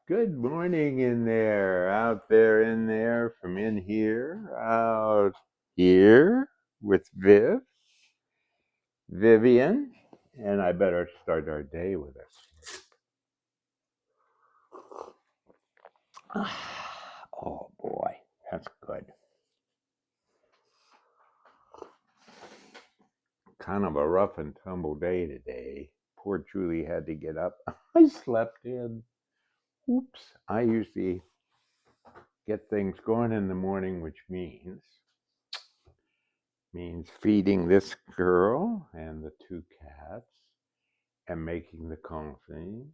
Good morning in there, out there in there, from in here, out here with Vivian, and I better start our day with us. Oh boy, that's good. Kind of a rough and tumble day today. Poor Julie had to get up. I slept in. Oops. I usually get things going in the morning, which means feeding this girl and the two cats and making the coffee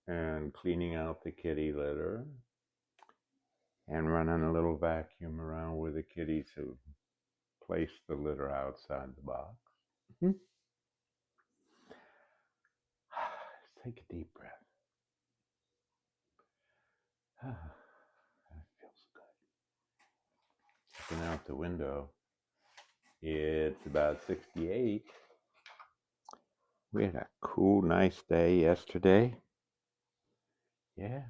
and cleaning out the kitty litter and running a little vacuum around with the kitties who place the litter outside the box. Mm-hmm. Take a deep breath. That feels good. Looking out the window, it's about 68. We had a cool, nice day yesterday. Yeah.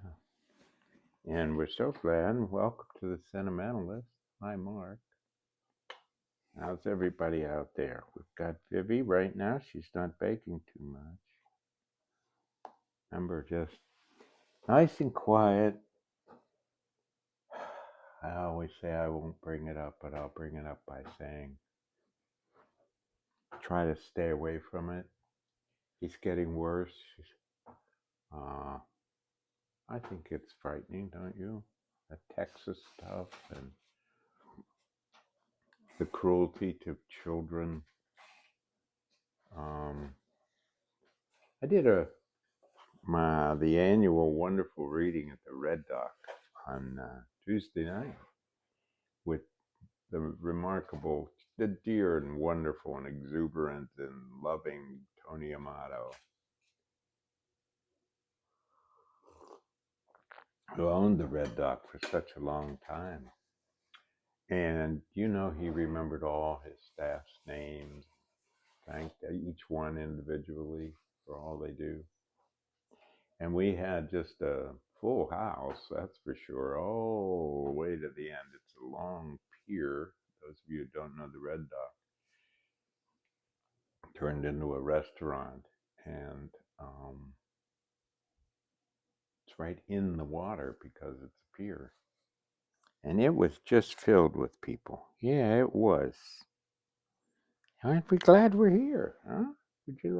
And we're so glad. Welcome to the Sentimentalist. Hi, Mark. How's everybody out there? We've got Vivi right now. She's not baking too much. Remember, just nice and quiet. I always say I won't bring it up, but I'll bring it up by saying try to stay away from it. It's getting worse. I think it's frightening, don't you? The Texas stuff and the cruelty to children. I did the annual wonderful reading at the Red Dock on Tuesday night with the remarkable, the dear and wonderful and exuberant and loving Tony Amato, who owned the Red Dock for such a long time. And he remembered all his staff's names, thanked each one individually for all they do. And we had just a full house, that's for sure, all the way to the end. It's a long pier. Those of you who don't know, the Red Dock turned into a restaurant, and it's right in the water because it's a pier. And it was just filled with people. Yeah, it was. Aren't we glad we're here, huh? Would you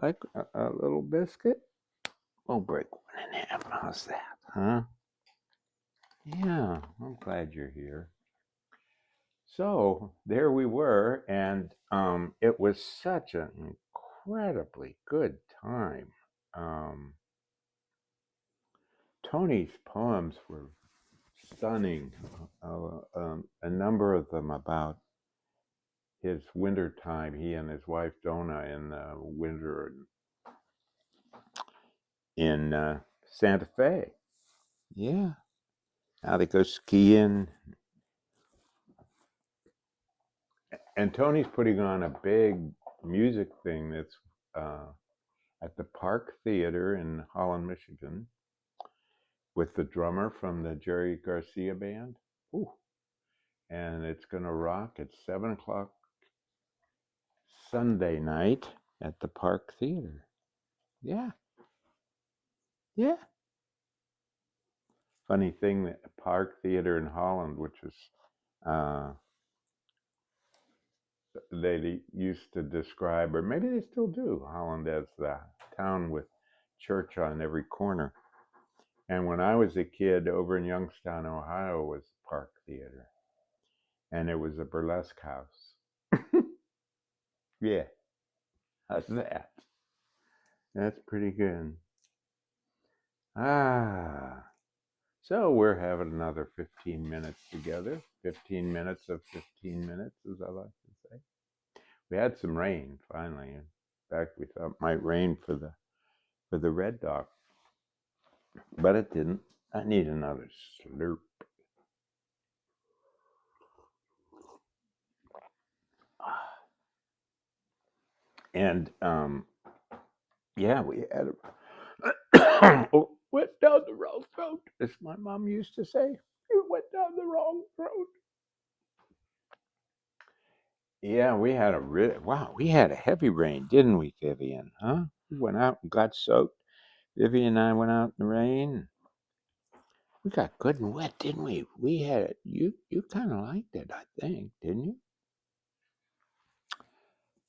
like a little biscuit? We'll break one in half. How's that, huh? Yeah, I'm glad you're here. So there we were, and it was such an incredibly good time. Tony's poems were stunning. A number of them about his winter time, he and his wife Donna in the winter in Santa Fe. Yeah. How they go skiing. And Tony's putting on a big music thing that's at the Park Theater in Holland, Michigan, with the drummer from the Jerry Garcia band. Ooh. And it's going to rock at 7 o'clock Sunday night at the Park Theater. Yeah. Yeah. Funny thing, that Park Theater in Holland, which is, they used to describe, or maybe they still do, Holland as the town with church on every corner. And when I was a kid, over in Youngstown, Ohio, was the Park Theater. And it was a burlesque house. Yeah, how's that? That's pretty good. So we're having another 15 minutes together. 15 minutes of 15 minutes, as I like to say. We had some rain finally. In fact, we thought it might rain for the Red Dock, but it didn't. I need another slurp. And yeah, we had went down the As my mom used to say, you went down the wrong road. Yeah, we had we had a heavy rain, didn't we, Vivian? Huh? We went out and got soaked. Vivian and I went out in the rain. We got good and wet, didn't we? We had it. You kind of liked it, I think, didn't you?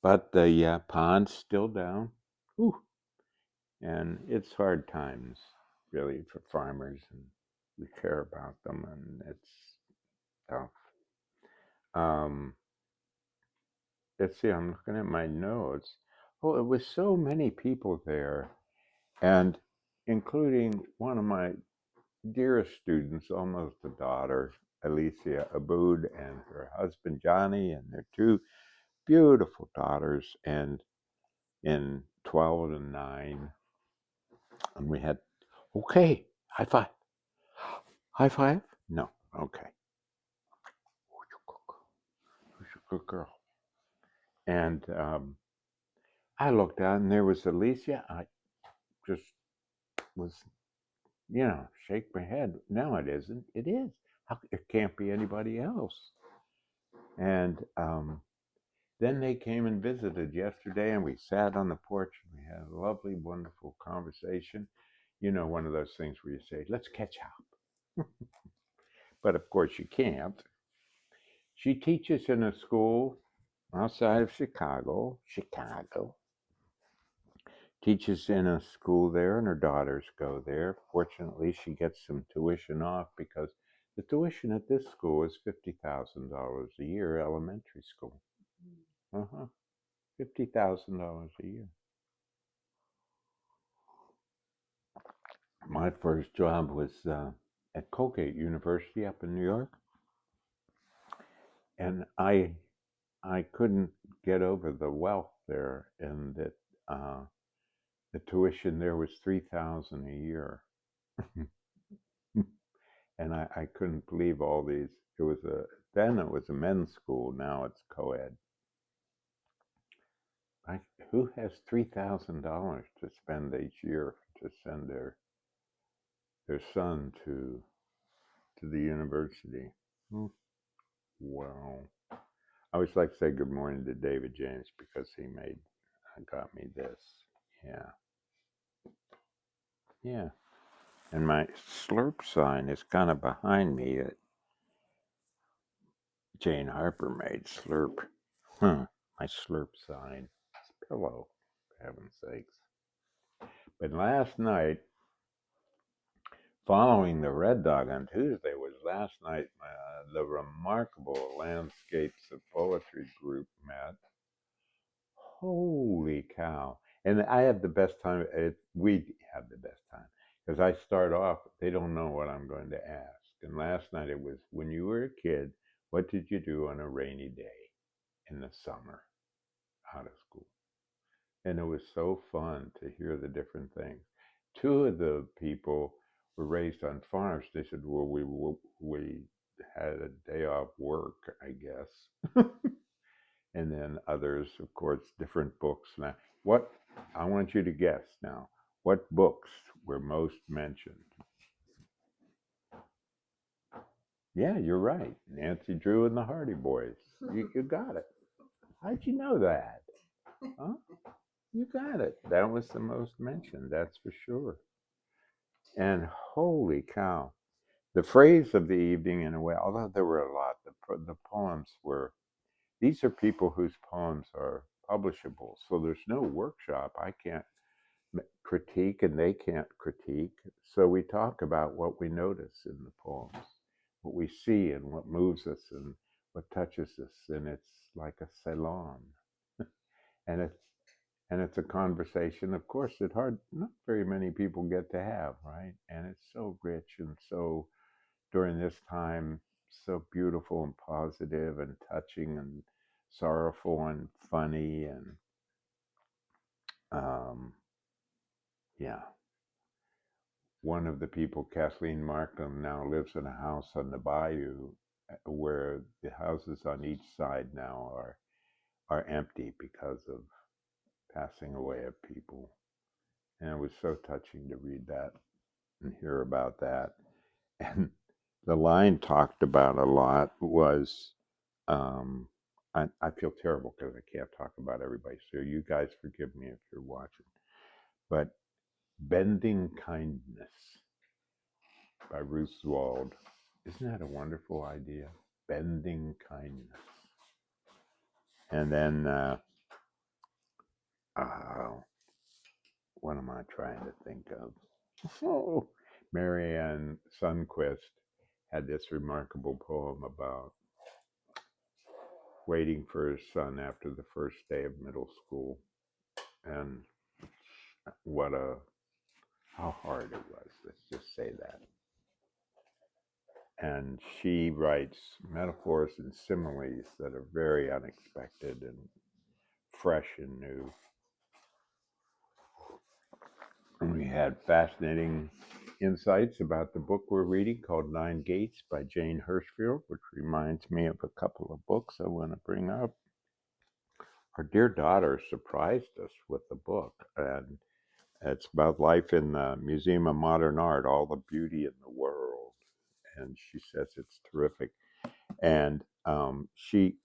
But the pond's still down. Whew. And it's hard times, really, for farmers, and we care about them, and it's tough. Um, let's see, I'm looking at my notes. Oh, it was so many people there, and including one of my dearest students, almost a daughter, Alicia Aboud, and her husband Johnny, and their two beautiful daughters, and in 12 and 9. And we had, okay, high five. High five? No, okay. Who's your good girl? And I looked out, and there was Alicia. I just was, shake my head. No, it isn't. It is. It can't be anybody else. And then they came and visited yesterday, and we sat on the porch, and we had a lovely, wonderful conversation. One of those things where you say, let's catch up. But of course, you can't. She teaches in a school outside of Chicago. Teaches in a school there, and her daughters go there. Fortunately, she gets some tuition off because the tuition at this school is $50,000 a year, elementary school. $50,000 a year. My first job was at Colgate University up in New York, and I couldn't get over the wealth there, and that the tuition there was $3,000 a year. And I couldn't believe all these. Then it was a men's school. Now it's co-ed. Who has $3,000 to spend each year to send their son to the university? Well, I always like to say good morning to David James because he got me this. Yeah, yeah. And my slurp sign is kind of behind me. That Jane Harper made slurp. My slurp sign. Pillow, for heaven's sakes. But last night, following the Red Dog on Tuesday, was last night the remarkable Landscapes of Poetry group met. Holy cow. And I have the best time. We have the best time. Because I start off, they don't know what I'm going to ask. And last night it was, when you were a kid, what did you do on a rainy day in the summer out of school? And it was so fun to hear the different things. Two of the people were raised on farms. They said, well, we had a day off work, I guess. And then others, of course, different books. Now, what I want you to guess now, what books were most mentioned? Yeah, you're right. Nancy Drew and the Hardy Boys. You got it. How'd you know that? Huh? You got it. That was the most mentioned, that's for sure. And holy cow, the phrase of the evening, in a way, although there were a lot, the poems were, these are people whose poems are publishable. So there's no workshop. I can't critique and they can't critique. So we talk about what we notice in the poems, what we see and what moves us and what touches us. And it's like a salon. And it's a conversation, of course, not very many people get to have, right? And it's so rich and so, during this time, so beautiful and positive and touching and sorrowful and funny and um, yeah. One of the people, Kathleen Markham, now lives in a house on the bayou where the houses on each side now are empty because of passing away of people. And it was so touching to read that and hear about that. And the line talked about a lot was, I feel terrible because I can't talk about everybody, so you guys forgive me if you're watching. But Bending Kindness by Ruth Wald. Isn't that a wonderful idea? Bending kindness. And then, what am I trying to think of? Oh, Marianne Sundquist had this remarkable poem about waiting for his son after the first day of middle school, and how hard it was. Let's just say that. And she writes metaphors and similes that are very unexpected and fresh and new. And we had fascinating insights about the book we're reading called Nine Gates by Jane Hirschfield, which reminds me of a couple of books I want to bring up. Our dear daughter surprised us with the book, and it's about life in the Museum of Modern Art, all the beauty in the world. And she says it's terrific. And she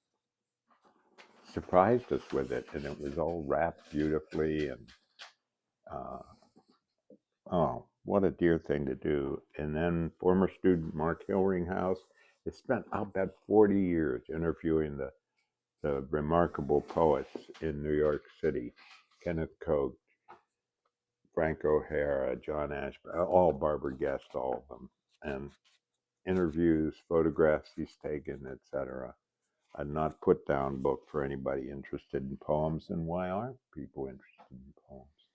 surprised us with it, and it was all wrapped beautifully. And oh, what a dear thing to do. And then former student Mark Hillringhouse has spent, I'll bet, 40 years interviewing the remarkable poets in New York City, Kenneth Koch, Frank O'Hara, John Ashbery, all Barbara Guest, all of them, and interviews, photographs he's taken, etc. A not put down book for anybody interested in poems. And why aren't people interested in poems?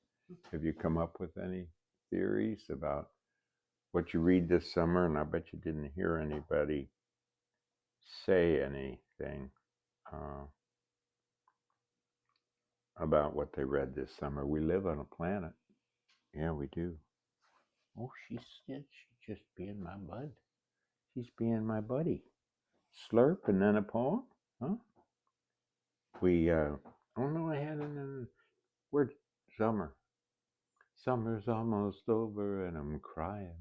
Have you come up with any theories about what you read this summer? And I bet you didn't hear anybody say anything about what they read this summer. We live on a planet. Yeah, we do. Oh, she's just being my bud. She's being my buddy. Slurp and then a poem? Huh? We, oh no, I had an, where's summer? Summer's almost over and I'm crying.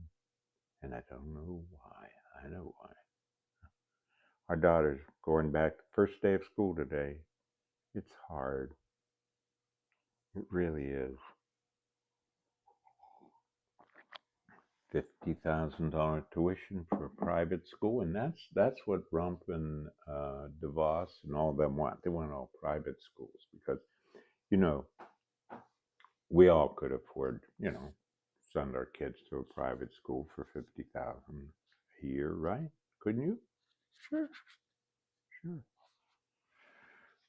And I don't know why. I know why. Our daughter's going back, first day of school today. It's hard. It really is. $50,000 tuition for a private school, and that's what Rump and DeVos and all of them want. They want all private schools because, you know, we all could afford, send our kids to a private school for $50,000 a year, right? Couldn't you? Sure.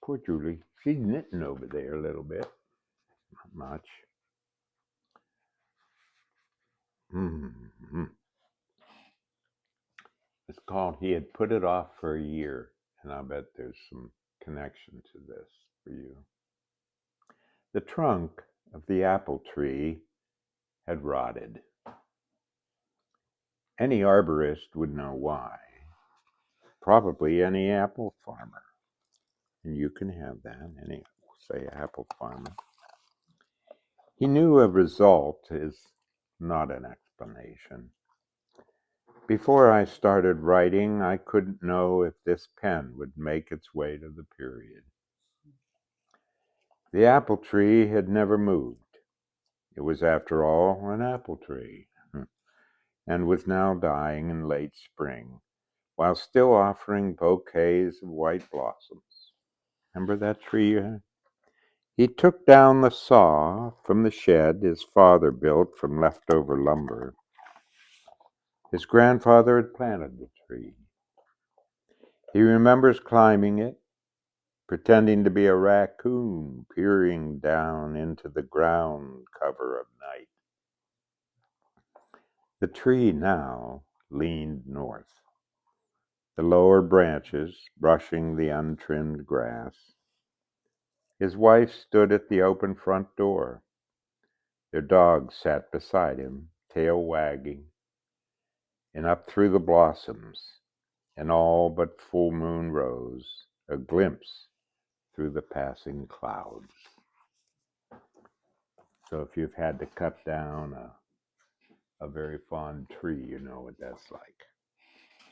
Poor Julie. She's knitting over there a little bit. Not much. Mm-hmm. It's called He Had Put It Off for a Year, and I bet there's some connection to this for you. The trunk of the apple tree had rotted. Any arborist would know why. Probably any apple farmer. And you can have that, any, say, apple farmer. He knew a result is not an explanation. Before I started writing, I couldn't know if this pen would make its way to the period. The apple tree had never moved. It was, after all, an apple tree, and was now dying in late spring, while still offering bouquets of white blossoms. Remember that tree you had? He took down the saw from the shed his father built from leftover lumber. His grandfather had planted the tree. He remembers climbing it, pretending to be a raccoon peering down into the ground cover of night. The tree now leaned north, the lower branches brushing the untrimmed grass. His wife stood at the open front door. Their dog sat beside him, tail wagging, and up through the blossoms, and all but full moon rose, a glimpse through the passing clouds. So if you've had to cut down a a very fond tree, you know what that's like.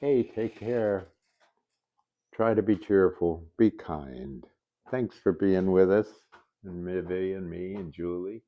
Hey, take care. Try to be cheerful. Be kind. Thanks for being with us, and Mivy and me and Julie.